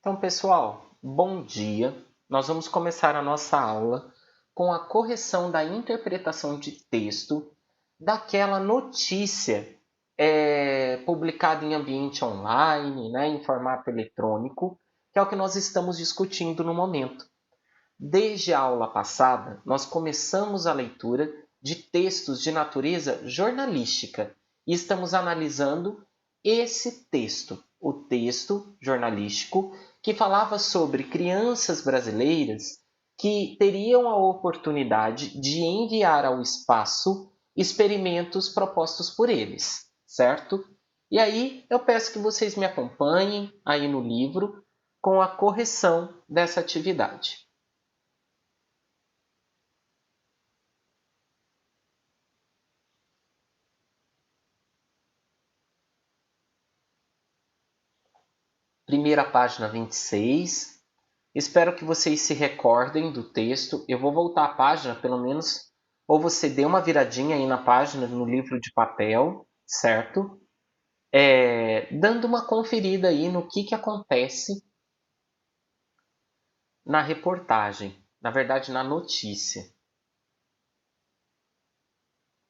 Então, pessoal, bom dia. Nós vamos começar a nossa aula com a correção da interpretação de texto daquela notícia publicada em ambiente online, em formato eletrônico, que é o que nós estamos discutindo no momento. Desde a aula passada, nós começamos a leitura de textos de natureza jornalística e estamos analisando esse texto, o texto jornalístico que falava sobre crianças brasileiras que teriam a oportunidade de enviar ao espaço experimentos propostos por eles, certo? E aí eu peço que vocês me acompanhem aí no livro com a correção dessa atividade. Primeira página 26. Espero que vocês se recordem do texto. Eu vou voltar à página, pelo menos, ou você dê uma viradinha aí na página, no livro de papel, certo? Dando uma conferida aí no que acontece na reportagem, na verdade, na notícia.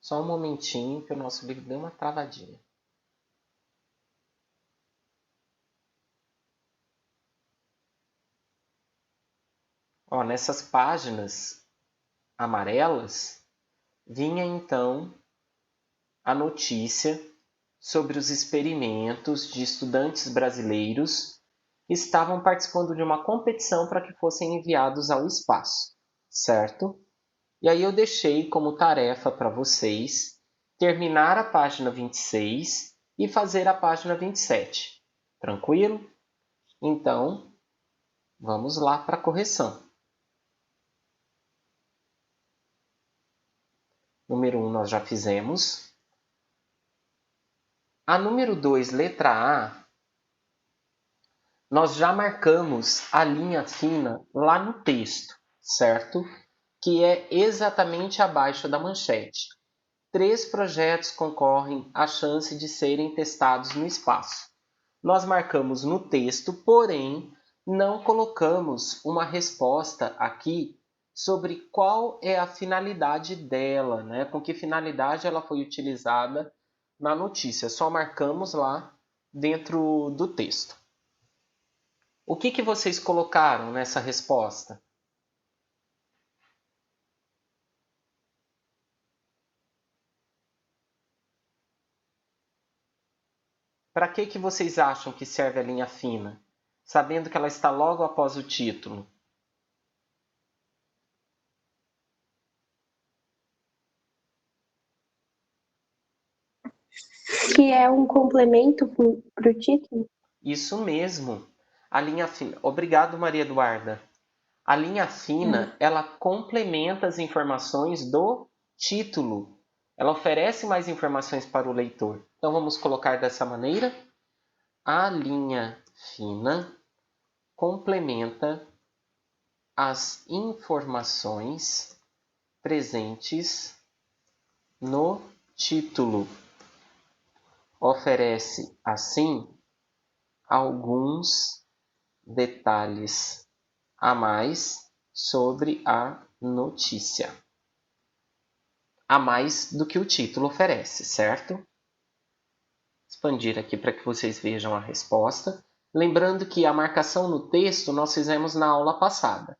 Só um momentinho que o nosso livro deu uma travadinha. Ó, nessas páginas amarelas, vinha então a notícia sobre os experimentos de estudantes brasileiros que estavam participando de uma competição para que fossem enviados ao espaço, certo? E aí eu deixei como tarefa para vocês terminar a página 26 e fazer a página 27. Tranquilo? Então, vamos lá para a correção. Número 1 nós já fizemos. A número 2, letra A, nós já marcamos a linha fina lá no texto, certo? Que é exatamente abaixo da manchete. 3 projetos concorrem à chance de serem testados no espaço. Nós marcamos no texto, porém, não colocamos uma resposta aqui sobre qual é a finalidade dela, com que finalidade ela foi utilizada na notícia. Só marcamos lá dentro do texto. O que vocês colocaram nessa resposta? Para que vocês acham que serve a linha fina, sabendo que ela está logo após o título? Que é um complemento para o título? Isso mesmo. A linha fina. Obrigado, Maria Eduarda. A linha fina, ela complementa as informações do título. Ela oferece mais informações para o leitor. Então vamos colocar dessa maneira. A linha fina complementa as informações presentes no título. Oferece, assim, alguns detalhes a mais sobre a notícia. A mais do que o título oferece, certo? Expandir aqui para que vocês vejam a resposta. Lembrando que a marcação no texto nós fizemos na aula passada.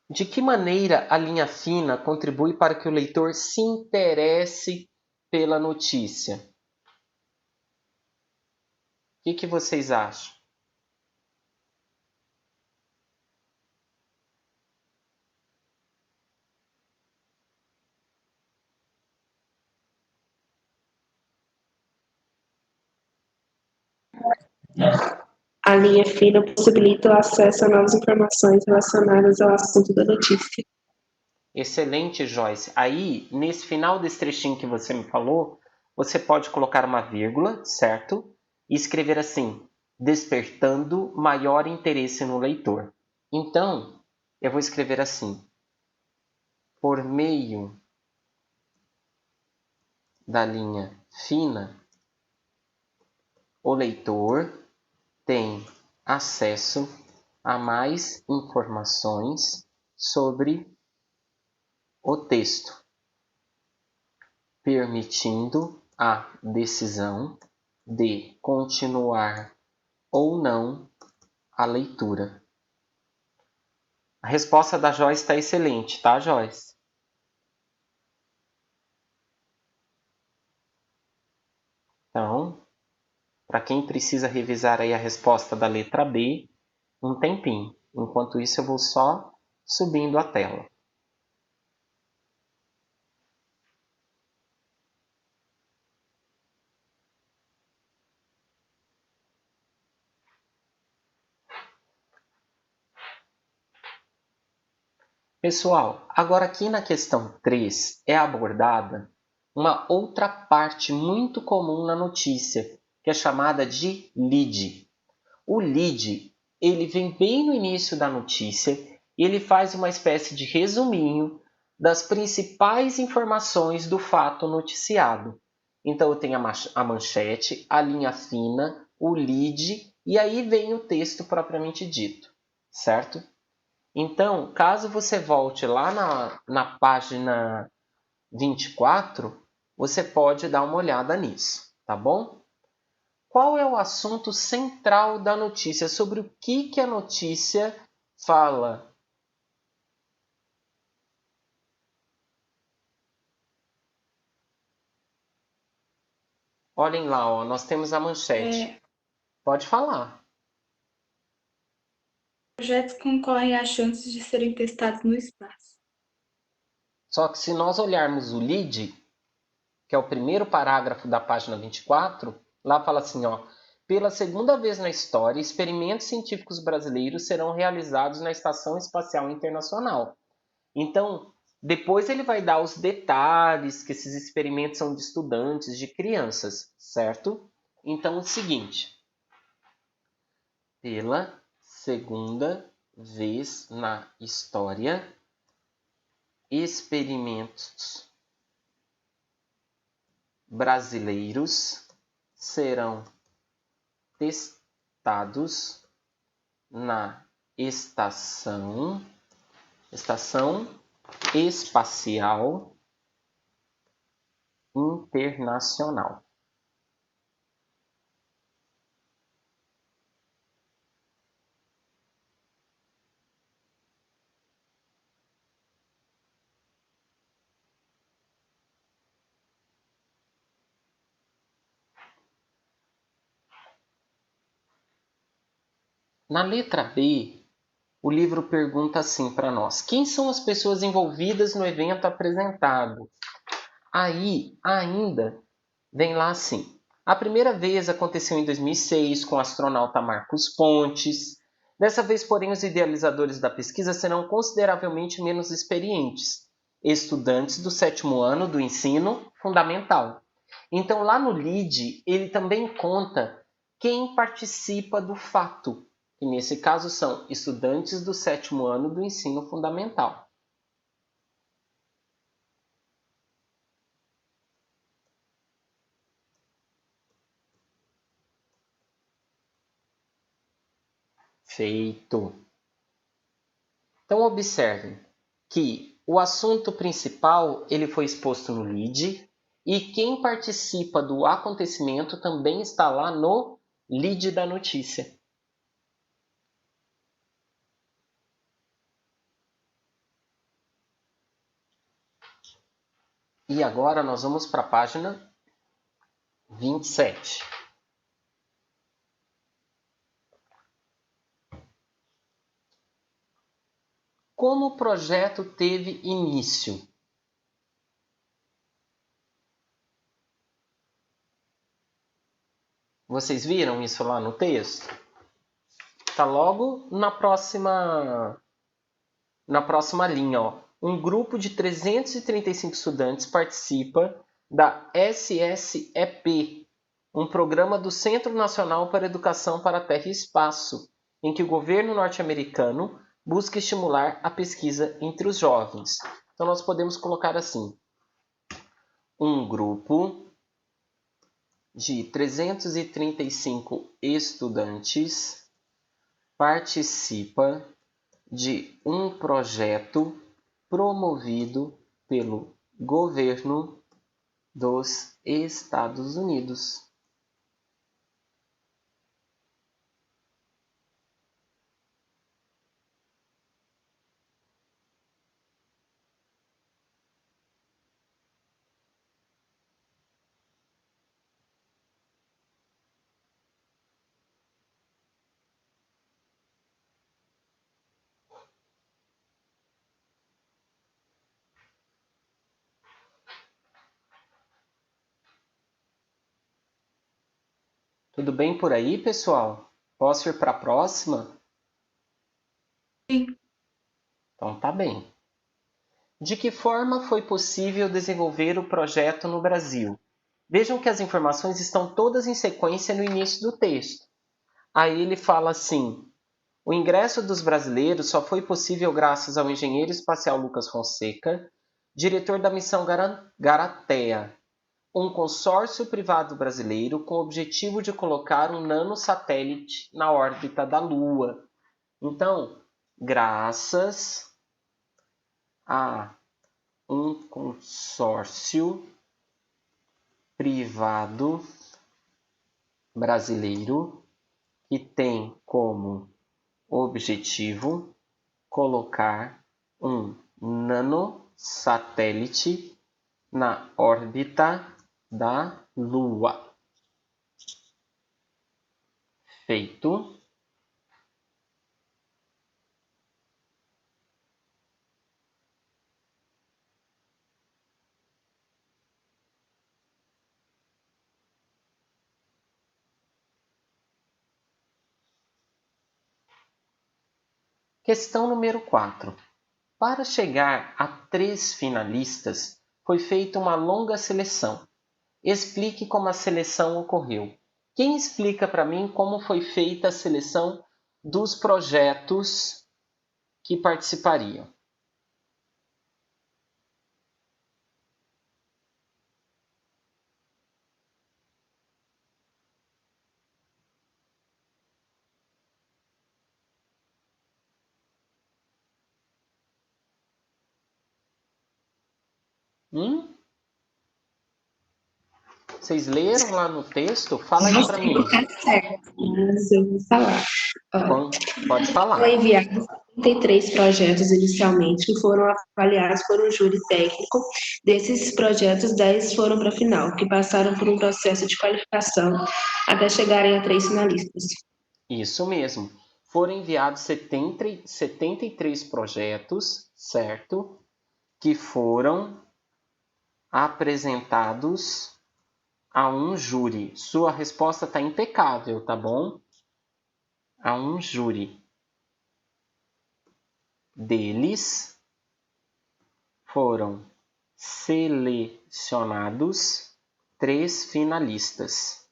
De que maneira a linha fina contribui para que o leitor se interesse pela notícia? O que vocês acham? A linha fina possibilita o acesso a novas informações relacionadas ao assunto da notícia. Excelente, Joyce. Aí, nesse final desse trechinho que você me falou, você pode colocar uma vírgula, certo? E escrever assim, despertando maior interesse no leitor. Então, eu vou escrever assim, por meio da linha fina, o leitor tem acesso a mais informações sobre o texto, permitindo a decisão de continuar ou não a leitura. A resposta da Joyce está excelente, tá, Joyce? Então, para quem precisa revisar aí a resposta da letra B, um tempinho. Enquanto isso, eu vou só subindo a tela. Pessoal, agora aqui na questão 3 é abordada uma outra parte muito comum na notícia, que é chamada de lead. O lead, ele vem bem no início da notícia e ele faz uma espécie de resuminho das principais informações do fato noticiado. Então eu tenho a manchete, a linha fina, o lead e aí vem o texto propriamente dito, certo? Então, caso você volte lá na página 24, você pode dar uma olhada nisso, tá bom? Qual é o assunto central da notícia? Sobre o que a notícia fala? Olhem lá, ó, nós temos a manchete. Pode falar. Projetos concorrem às chances de serem testados no espaço. Só que se nós olharmos o lead, que é o primeiro parágrafo da página 24, lá fala assim, ó, pela segunda vez na história, experimentos científicos brasileiros serão realizados na Estação Espacial Internacional. Então, depois ele vai dar os detalhes que esses experimentos são de estudantes, de crianças, certo? Então, é o seguinte. Pela segunda vez na história, experimentos brasileiros serão testados na Estação Espacial Internacional. Na letra B, o livro pergunta assim para nós: quem são as pessoas envolvidas no evento apresentado? Aí, ainda, vem lá assim. A primeira vez aconteceu em 2006 com o astronauta Marcos Pontes. Dessa vez, porém, os idealizadores da pesquisa serão consideravelmente menos experientes, estudantes do 7º ano do ensino fundamental. Então, lá no LEAD, ele também conta quem participa do fato, que nesse caso são estudantes do 7º ano do ensino fundamental. Feito. Então, observem que o assunto principal ele foi exposto no lead e quem participa do acontecimento também está lá no lead da notícia. E agora nós vamos para a página 27. Como o projeto teve início? Vocês viram isso lá no texto? Está logo na próxima linha. Ó. Um grupo de 335 estudantes participa da SSEP, um programa do Centro Nacional para Educação para a Terra e Espaço, em que o governo norte-americano busca estimular a pesquisa entre os jovens. Então, nós podemos colocar assim. um grupo de 335 estudantes participa de um projeto promovido pelo governo dos Estados Unidos. Tudo bem por aí, pessoal? Posso ir para a próxima? Sim. Então tá bem. De que forma foi possível desenvolver o projeto no Brasil? Vejam que as informações estão todas em sequência no início do texto. Aí ele fala assim: o ingresso dos brasileiros só foi possível graças ao engenheiro espacial Lucas Fonseca, diretor da missão Garatea, um consórcio privado brasileiro com o objetivo de colocar um nanosatélite na órbita da Lua. Então, graças a um consórcio privado brasileiro que tem como objetivo colocar um nanosatélite na órbita da Lua. Feito. Questão número 4. Para chegar a 3 finalistas, foi feita uma longa seleção. Explique como a seleção ocorreu. Quem explica para mim como foi feita a seleção dos projetos que participariam? Vocês leram lá no texto? Fala aí Não para sei mim. o que é certo, mas eu vou falar. Ó, Pode foram falar. enviados 33 projetos inicialmente, que foram avaliados por um júri técnico. Desses projetos, 10 foram para a final, que passaram por um processo de qualificação até chegarem a 3 finalistas. Isso mesmo. Foram enviados 73 projetos, certo? Que foram apresentados a um júri. Sua resposta está impecável, tá bom? A um júri. Deles foram selecionados 3 finalistas.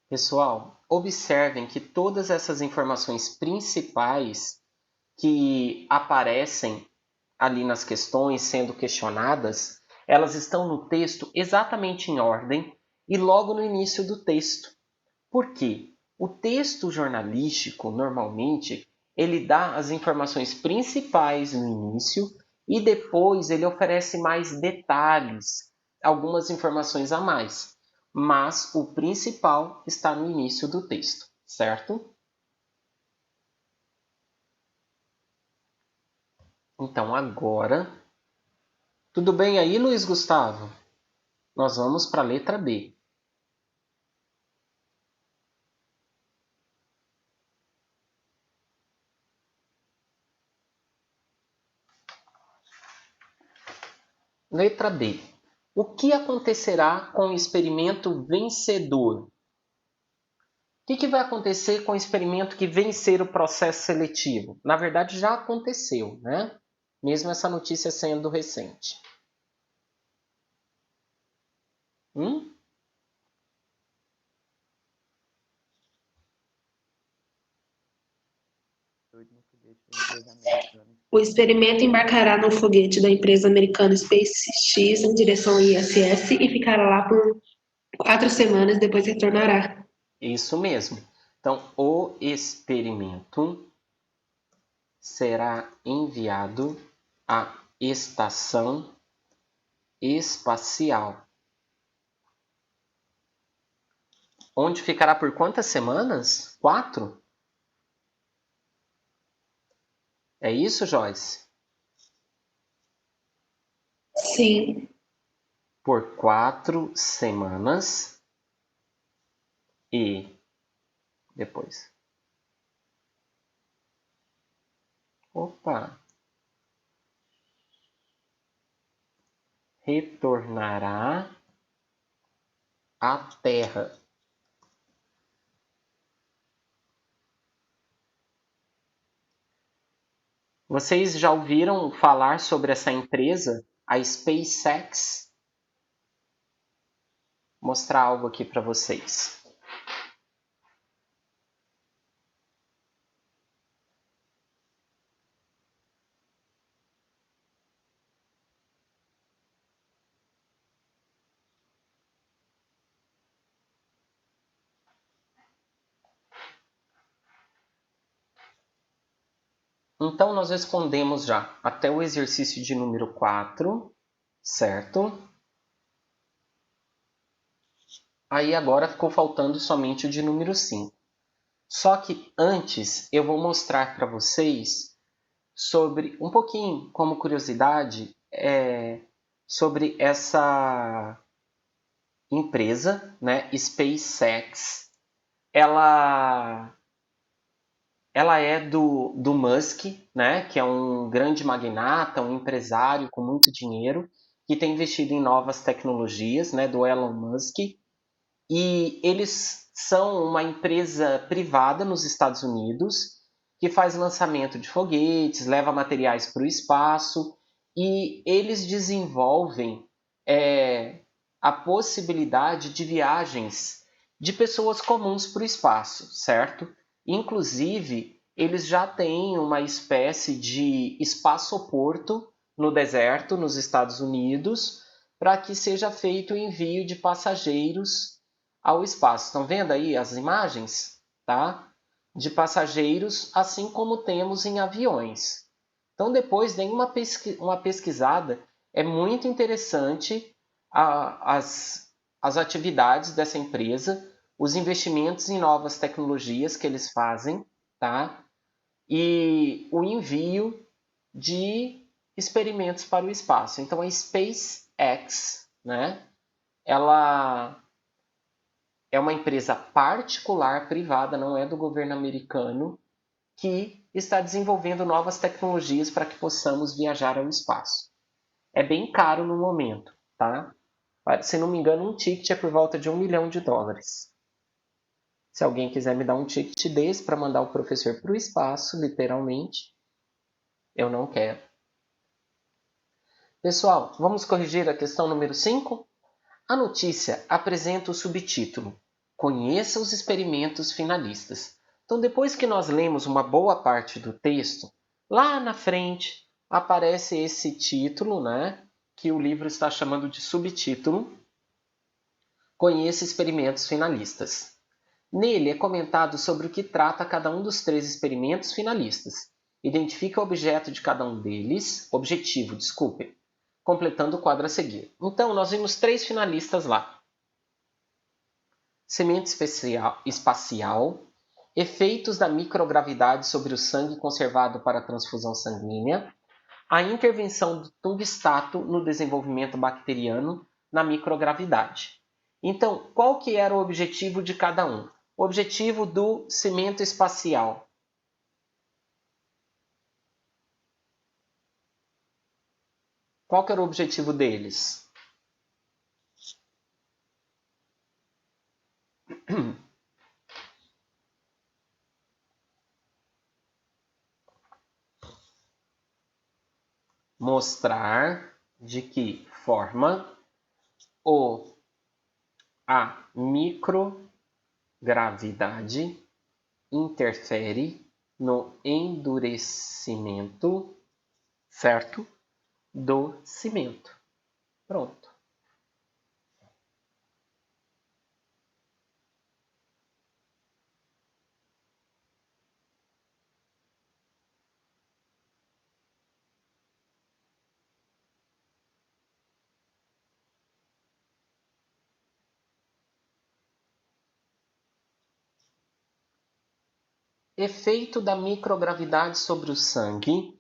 Pessoal, observem que todas essas informações principais que aparecem ali nas questões sendo questionadas, elas estão no texto exatamente em ordem e logo no início do texto. Por quê? O texto jornalístico, normalmente, ele dá as informações principais no início e depois ele oferece mais detalhes, algumas informações a mais. Mas o principal está no início do texto, certo? Então agora, tudo bem aí, Luiz Gustavo? Nós vamos para a letra B. Letra B. O que acontecerá com o experimento vencedor? O que vai acontecer com o experimento que vencer o processo seletivo? Na verdade, já aconteceu, né? Mesmo essa notícia sendo recente. O experimento embarcará no foguete da empresa americana SpaceX em direção ao ISS e ficará lá por 4 semanas, depois retornará. Isso mesmo. Então, o experimento será enviado à estação espacial, onde ficará por quantas semanas? 4? É isso, Joyce? Sim. Por 4 semanas e depois. Opa! Retornará à Terra. Vocês já ouviram falar sobre essa empresa, a SpaceX? Vou mostrar algo aqui para vocês. Então, nós respondemos já até o exercício de número 4, certo? Aí agora ficou faltando somente o de número 5. Só que antes eu vou mostrar para vocês sobre, um pouquinho como curiosidade, sobre essa empresa, né, SpaceX. Ela é do Musk, né, que é um grande magnata, um empresário com muito dinheiro, que tem investido em novas tecnologias, né, do Elon Musk. E eles são uma empresa privada nos Estados Unidos que faz lançamento de foguetes, leva materiais para o espaço e eles desenvolvem a possibilidade de viagens de pessoas comuns para o espaço, certo? Inclusive, eles já têm uma espécie de espaçoporto no deserto, nos Estados Unidos, para que seja feito o envio de passageiros ao espaço. Estão vendo aí as imagens, tá? De passageiros, assim como temos em aviões. Então, depois deem uma pesquisada. É muito interessante as atividades dessa empresa, os investimentos em novas tecnologias que eles fazem, tá? E o envio de experimentos para o espaço. Então, a SpaceX, né? Ela é uma empresa particular, privada, não é do governo americano, que está desenvolvendo novas tecnologias para que possamos viajar ao espaço. É bem caro no momento, tá? Se não me engano, um ticket é por volta de $1 milhão. Se alguém quiser me dar um ticket desse para mandar o professor para o espaço, literalmente, eu não quero. Pessoal, vamos corrigir a questão número 5? A notícia apresenta o subtítulo: Conheça os experimentos finalistas. Então, depois que nós lemos uma boa parte do texto, lá na frente aparece esse título, né, que o livro está chamando de subtítulo: Conheça experimentos finalistas. Nele é comentado sobre o que trata cada um dos 3 experimentos finalistas. Identifique o objeto de cada um deles, completando o quadro a seguir. Então, nós vimos 3 finalistas lá. Semente espacial, efeitos da microgravidade sobre o sangue conservado para a transfusão sanguínea, a intervenção do tungstato no desenvolvimento bacteriano na microgravidade. Então, qual que era o objetivo de cada um? O objetivo do cimento espacial. Qual que era o objetivo deles? Mostrar de que forma a microgravidade interfere no endurecimento, certo? Do cimento. Pronto. Efeito da microgravidade sobre o sangue,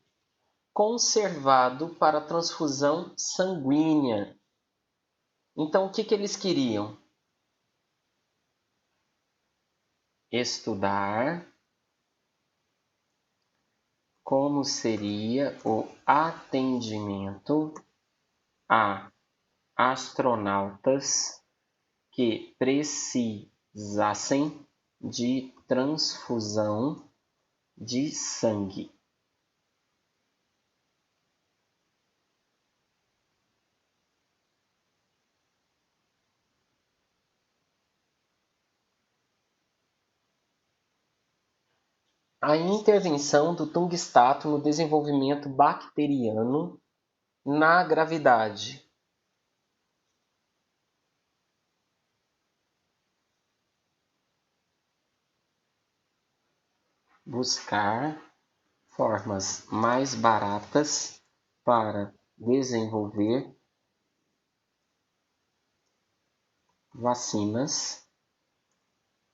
conservado para transfusão sanguínea. Então, o que eles queriam? Estudar como seria o atendimento a astronautas que precisassem de transfusão de sangue. A intervenção do tungstato no desenvolvimento bacteriano na gravidade. Buscar formas mais baratas para desenvolver vacinas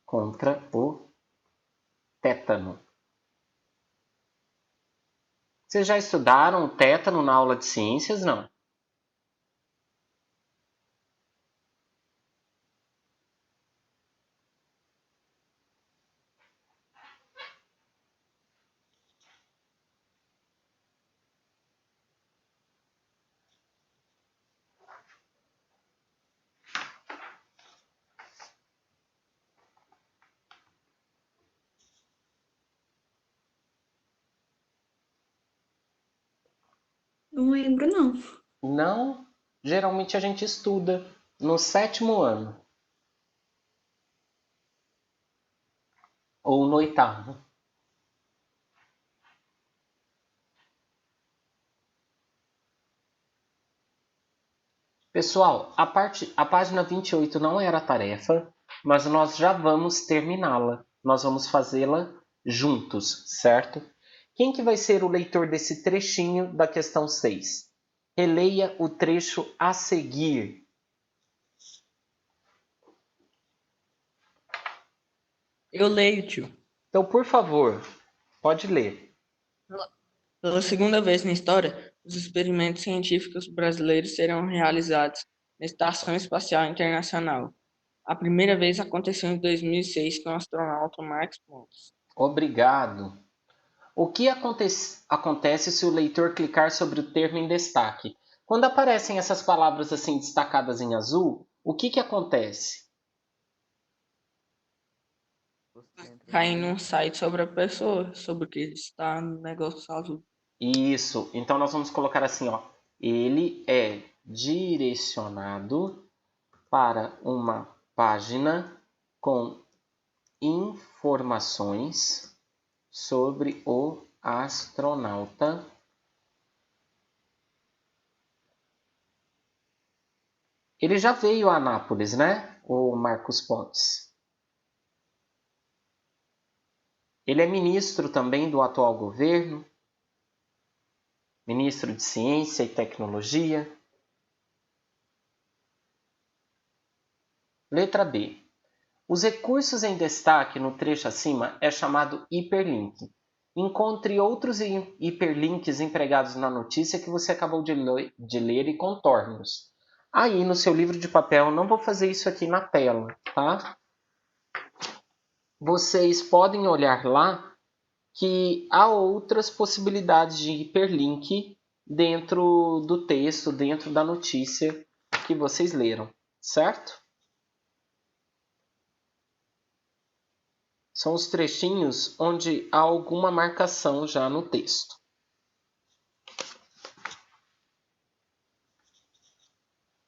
contra o tétano. Vocês já estudaram o tétano na aula de ciências? Não? Não lembro, não. Não? Geralmente a gente estuda no 7º ano. Ou no 8º. Pessoal, a página 28 não era tarefa, mas nós já vamos terminá-la. Nós vamos fazê-la juntos, certo? Quem que vai ser o leitor desse trechinho da questão 6? Releia o trecho a seguir. Eu leio, tio. Então, por favor, pode ler. Pela segunda vez na história, os experimentos científicos brasileiros serão realizados na Estação Espacial Internacional. A primeira vez aconteceu em 2006 com o astronauta Marcos Pontes. Obrigado. O que acontece se o leitor clicar sobre o termo em destaque? Quando aparecem essas palavras assim destacadas em azul, o que acontece? Cai num site sobre a pessoa, sobre o que está no negócio azul. Isso. Então nós vamos colocar assim, ó. Ele é direcionado para uma página com informações sobre o astronauta Ele já veio a Anápolis, né? O Marcos Pontes. Ele é ministro também do atual governo, ministro de Ciência e Tecnologia. Letra B. Os recursos em destaque no trecho acima é chamado hiperlink. Encontre outros hiperlinks empregados na notícia que você acabou de ler e contorne-os. Aí, no seu livro de papel, não vou fazer isso aqui na tela, tá? Vocês podem olhar lá que há outras possibilidades de hiperlink dentro do texto, dentro da notícia que vocês leram, certo? São os trechinhos onde há alguma marcação já no texto.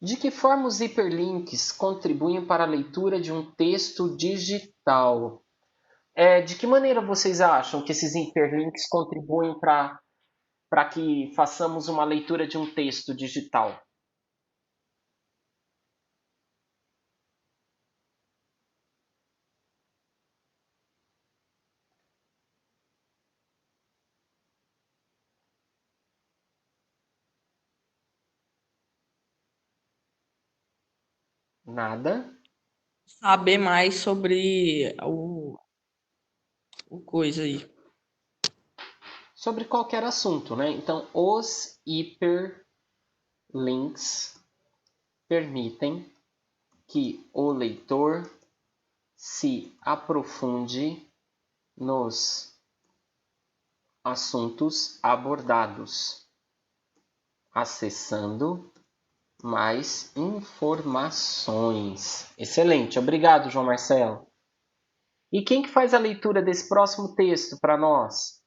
De que forma os hiperlinks contribuem para a leitura de um texto digital? De que maneira vocês acham que esses hiperlinks contribuem para que façamos uma leitura de um texto digital? Nada. Saber mais sobre o coisa aí. Sobre qualquer assunto, né? Então, os hiperlinks permitem que o leitor se aprofunde nos assuntos abordados, acessando mais informações. Excelente, obrigado, João Marcelo. E quem que faz a leitura desse próximo texto para nós?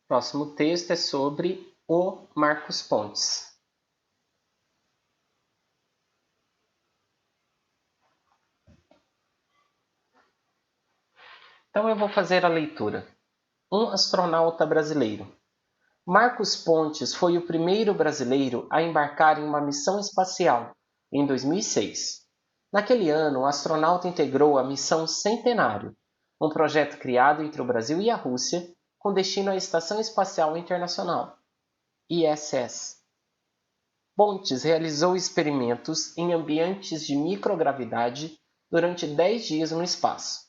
O próximo texto é sobre o Marcos Pontes. Então eu vou fazer a leitura. Um astronauta brasileiro. Marcos Pontes foi o primeiro brasileiro a embarcar em uma missão espacial, em 2006. Naquele ano, o astronauta integrou a Missão Centenário, um projeto criado entre o Brasil e a Rússia, com destino à Estação Espacial Internacional, ISS. Pontes realizou experimentos em ambientes de microgravidade durante 10 dias no espaço.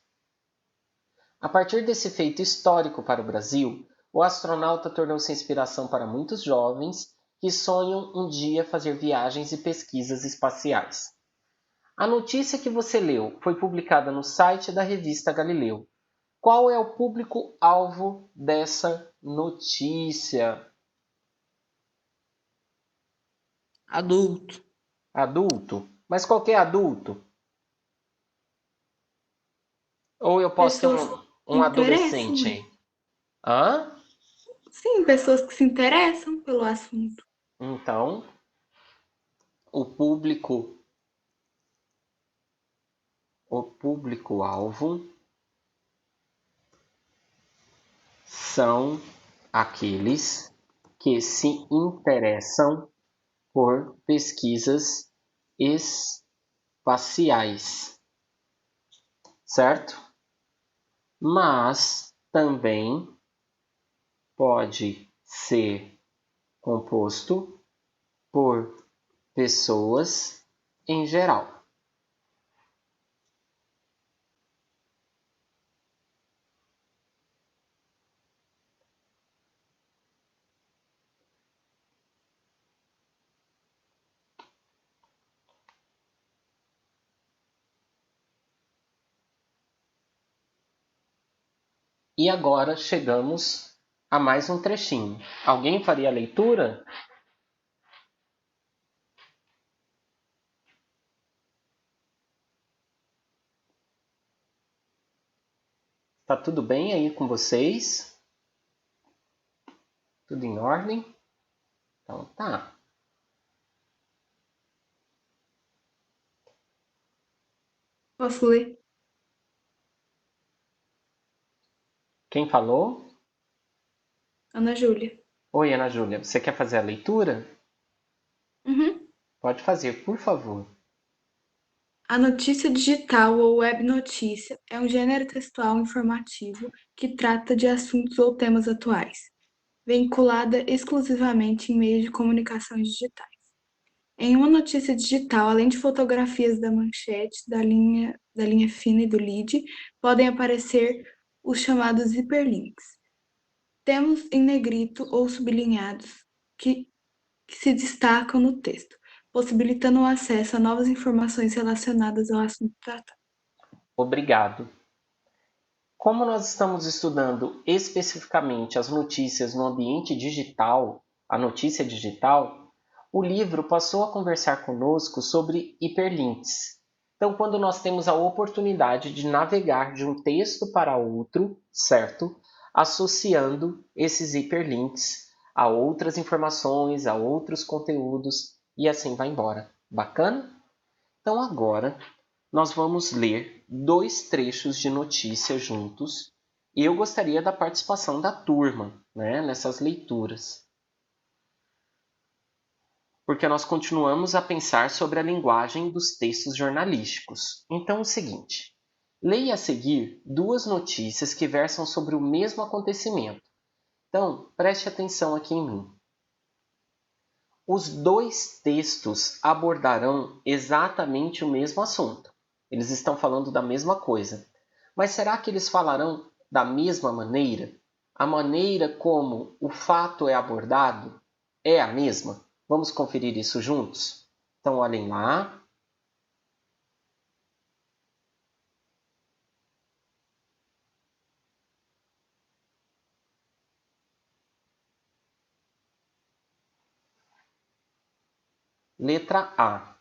A partir desse feito histórico para o Brasil, o astronauta tornou-se inspiração para muitos jovens que sonham um dia fazer viagens e pesquisas espaciais. A notícia que você leu foi publicada no site da revista Galileu. Qual é o público-alvo dessa notícia? Adulto. Adulto? Mas qualquer adulto? Ou eu posso ter Pessoas que se um interessam, adolescente né? aí? Hã? Sim, pessoas que se interessam pelo assunto. Então, o público-alvo são aqueles que se interessam por pesquisas espaciais, certo? Mas também pode ser composto por pessoas em geral. E agora chegamos a mais um trechinho. Alguém faria a leitura? Tá tudo bem aí com vocês? Tudo em ordem? Então tá. Posso ler? Quem falou? Ana Júlia. Oi, Ana Júlia. Você quer fazer a leitura? Uhum. Pode fazer, por favor. A notícia digital ou web notícia é um gênero textual informativo que trata de assuntos ou temas atuais, vinculada exclusivamente em meios de comunicação digitais. Em uma notícia digital, além de fotografias da manchete, da linha fina e do lead, podem aparecer os chamados hiperlinks. Temos em negrito ou sublinhados que se destacam no texto, possibilitando o acesso a novas informações relacionadas ao assunto tratado. Obrigado. Como nós estamos estudando especificamente as notícias no ambiente digital, a notícia digital, o livro passou a conversar conosco sobre hiperlinks. Então, quando nós temos a oportunidade de navegar de um texto para outro, certo? Associando esses hiperlinks a outras informações, a outros conteúdos e assim vai embora. Bacana? Então, agora nós vamos ler 2 trechos de notícia juntos e eu gostaria da participação da turma, nessas leituras. Porque nós continuamos a pensar sobre a linguagem dos textos jornalísticos. Então, é o seguinte: leia a seguir 2 notícias que versam sobre o mesmo acontecimento. Então, preste atenção aqui em mim. Os 2 textos abordarão exatamente o mesmo assunto. Eles estão falando da mesma coisa. Mas será que eles falarão da mesma maneira? A maneira como o fato é abordado é a mesma? Vamos conferir isso juntos? Então, olhem lá. Letra A.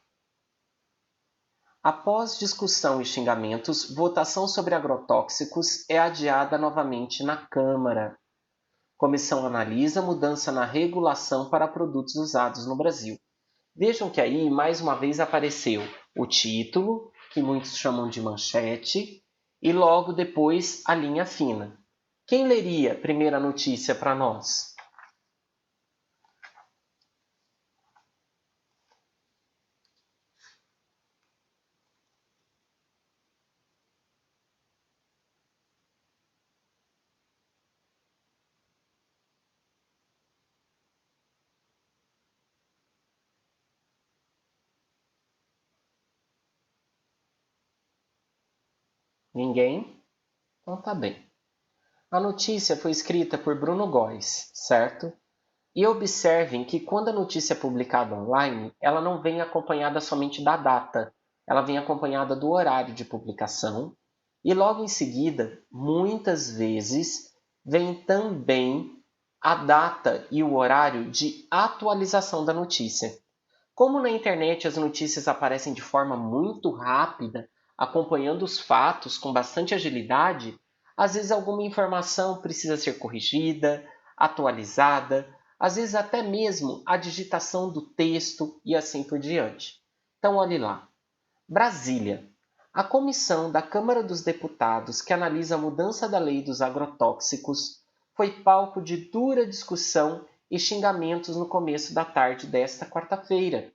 Após discussão e xingamentos, votação sobre agrotóxicos é adiada novamente na Câmara. Comissão analisa mudança na regulação para produtos usados no Brasil. Vejam que aí, mais uma vez, apareceu o título, que muitos chamam de manchete, e logo depois a linha fina. Quem leria a primeira notícia para nós? Ninguém? Então tá bem. A notícia foi escrita por Bruno Góes, certo? E observem que quando a notícia é publicada online, ela não vem acompanhada somente da data, ela vem acompanhada do horário de publicação e logo em seguida, muitas vezes, vem também a data e o horário de atualização da notícia. Como na internet as notícias aparecem de forma muito rápida, acompanhando os fatos com bastante agilidade, às vezes alguma informação precisa ser corrigida, atualizada, às vezes até mesmo a digitação do texto e assim por diante. Então, olhe lá. Brasília. A comissão da Câmara dos Deputados que analisa a mudança da lei dos agrotóxicos foi palco de dura discussão e xingamentos no começo da tarde desta quarta-feira.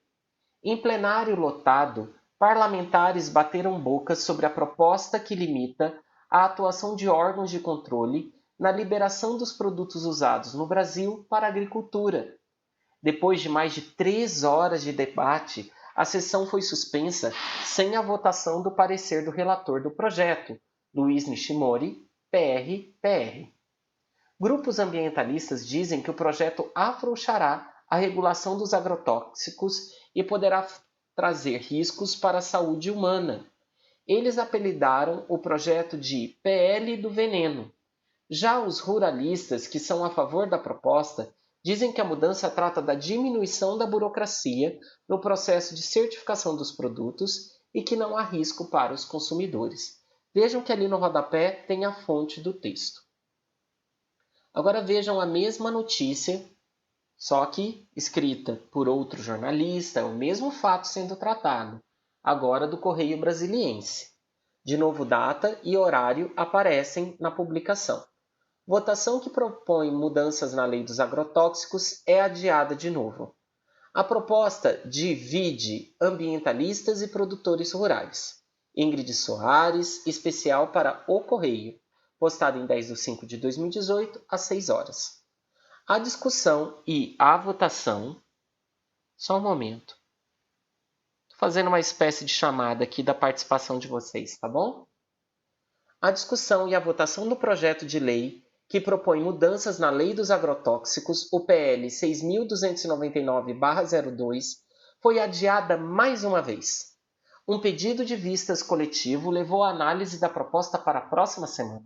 Em plenário lotado, parlamentares bateram bocas sobre a proposta que limita a atuação de órgãos de controle na liberação dos produtos usados no Brasil para a agricultura. Depois de mais de 3 horas de debate, a sessão foi suspensa sem a votação do parecer do relator do projeto, Luiz Nishimori, PR. Grupos ambientalistas dizem que o projeto afrouxará a regulação dos agrotóxicos e poderá trazer riscos para a saúde humana. Eles apelidaram o projeto de PL do veneno. Já os ruralistas, que são a favor da proposta, dizem que a mudança trata da diminuição da burocracia no processo de certificação dos produtos e que não há risco para os consumidores. Vejam que ali no rodapé tem a fonte do texto. Agora vejam a mesma notícia, só que escrita por outro jornalista, o mesmo fato sendo tratado, agora do Correio Brasiliense. De novo, data e horário aparecem na publicação. Votação que propõe mudanças na lei dos agrotóxicos é adiada de novo. A proposta divide ambientalistas e produtores rurais. Ingrid Soares, especial para O Correio, postado em 10/5/2018, às 6 horas. A discussão e a votação... Só um momento. Estou fazendo uma espécie de chamada aqui da participação de vocês, tá bom? A discussão e a votação do projeto de lei que propõe mudanças na Lei dos Agrotóxicos, o PL 6.299/02, foi adiada mais uma vez. Um pedido de vistas coletivo levou a análise da proposta para a próxima semana.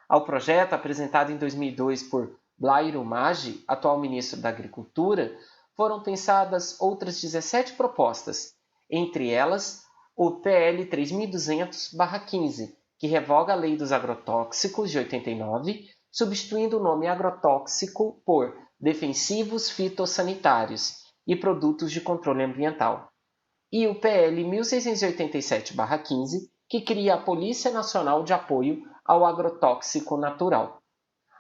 Ao projeto, apresentado em 2002 por Blairo Maggi, atual ministro da Agricultura, foram pensadas outras 17 propostas, entre elas o PL 3.200/15, que revoga a Lei dos Agrotóxicos de 89, substituindo o nome agrotóxico por defensivos fitossanitários e produtos de controle ambiental. E o PL 1687/15, que cria a Polícia Nacional de Apoio ao Agrotóxico Natural.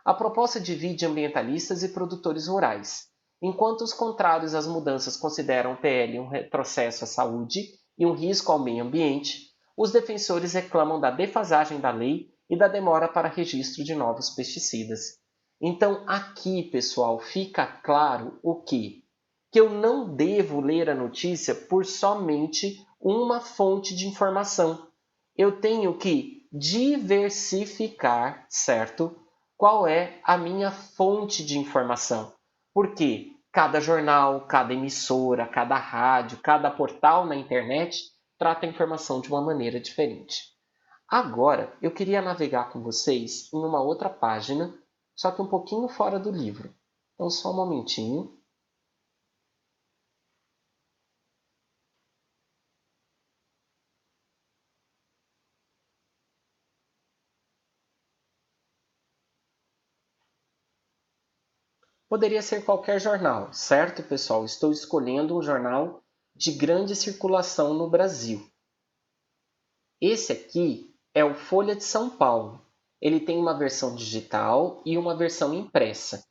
A proposta divide ambientalistas e produtores rurais, enquanto os contrários às mudanças consideram o PL um retrocesso à saúde e um risco ao meio ambiente. Os defensores reclamam da defasagem da lei e da demora para registro de novos pesticidas. Então, aqui, pessoal, fica claro o quê? Que eu não devo ler a notícia por somente uma fonte de informação. Eu tenho que diversificar, certo? Qual é a minha fonte de informação? Porque cada jornal, cada emissora, cada rádio, cada portal na internet trata a informação de uma maneira diferente. Agora, eu queria navegar com vocês em uma outra página, só que um pouquinho fora do livro. Então, só um momentinho. Poderia ser qualquer jornal, certo, pessoal? Estou escolhendo um jornal de grande circulação no Brasil. Esse aqui é o Folha de São Paulo. Ele tem uma versão digital e uma versão impressa.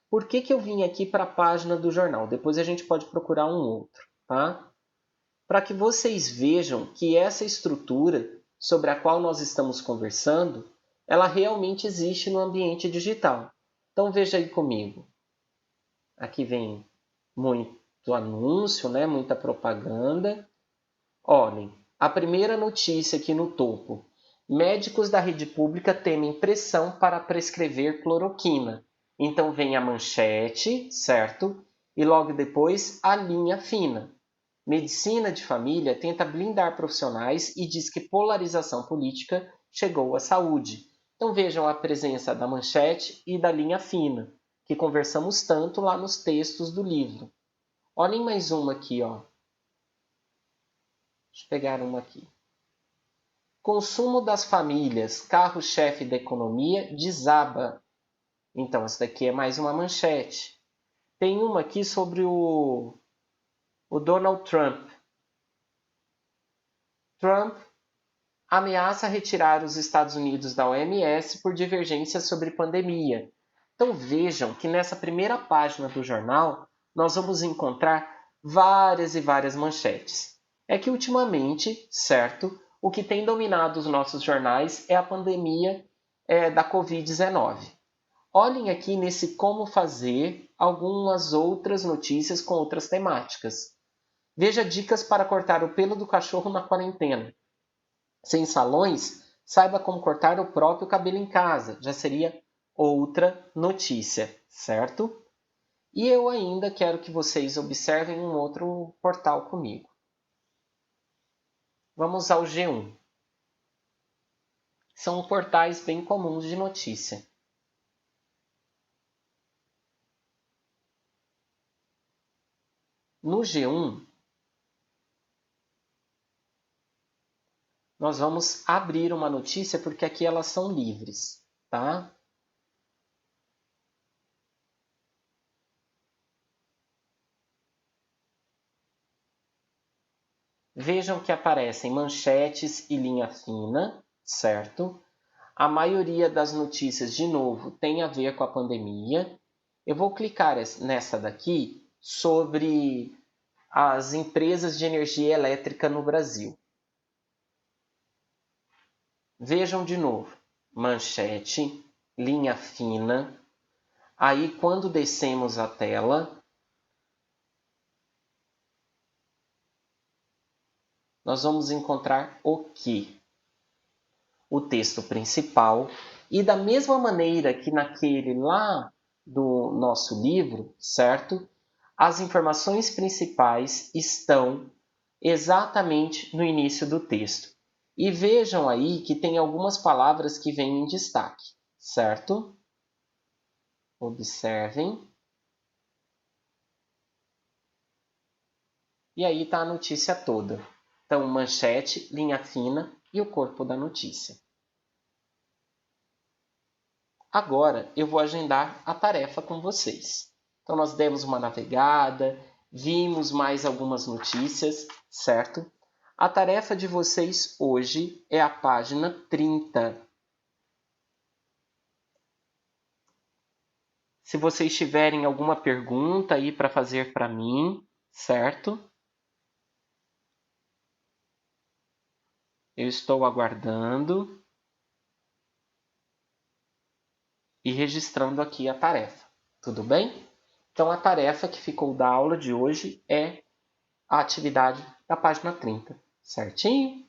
Por que eu vim aqui para a página do jornal? Depois a gente pode procurar um outro, tá? Para que vocês vejam que essa estrutura sobre a qual nós estamos conversando, ela realmente existe no ambiente digital. Então veja aí comigo. Aqui vem muito anúncio, né? Muita propaganda. Olhem, a primeira notícia aqui no topo. Médicos da rede pública temem pressão para prescrever cloroquina. Então vem a manchete, certo? E logo depois a linha fina. Medicina de família tenta blindar profissionais e diz que polarização política chegou à saúde. Então vejam a presença da manchete e da linha fina, que conversamos tanto lá nos textos do livro. Olhem mais uma aqui, ó. Deixa eu pegar uma aqui. Consumo das famílias, carro-chefe da economia, desaba. Então, essa daqui é mais uma manchete. Tem uma aqui sobre o Donald Trump. Trump ameaça retirar os Estados Unidos da OMS por divergências sobre pandemia. Então vejam que nessa primeira página do jornal nós vamos encontrar várias e várias manchetes. É que ultimamente, certo, o que tem dominado os nossos jornais é a pandemia da Covid-19. Olhem aqui nesse como fazer algumas outras notícias com outras temáticas. Veja dicas para cortar o pelo do cachorro na quarentena. Sem salões, saiba como cortar o próprio cabelo em casa. Já seria outra notícia, certo? E eu ainda quero que vocês observem um outro portal comigo. Vamos ao G1. São portais bem comuns de notícia. No G1, nós vamos abrir uma notícia porque aqui elas são livres, tá? Vejam que aparecem manchetes e linha fina, certo? A maioria das notícias, de novo, tem a ver com a pandemia. Eu vou clicar nessa daqui sobre as empresas de energia elétrica no Brasil. Vejam de novo, manchete, linha fina. Aí, quando descemos a tela, nós vamos encontrar o quê? O texto principal. E da mesma maneira que naquele lá do nosso livro, certo? As informações principais estão exatamente no início do texto. E vejam aí que tem algumas palavras que vêm em destaque, certo? Observem. E aí está a notícia toda. Então, manchete, linha fina e o corpo da notícia. Agora eu vou agendar a tarefa com vocês. Então, nós demos uma navegada, vimos mais algumas notícias, certo? A tarefa de vocês hoje é a página 30. Se vocês tiverem alguma pergunta aí para fazer para mim, certo? Eu estou aguardando e registrando aqui a tarefa. Tudo bem? Então, a tarefa que ficou da aula de hoje é a atividade da página 30. Certinho?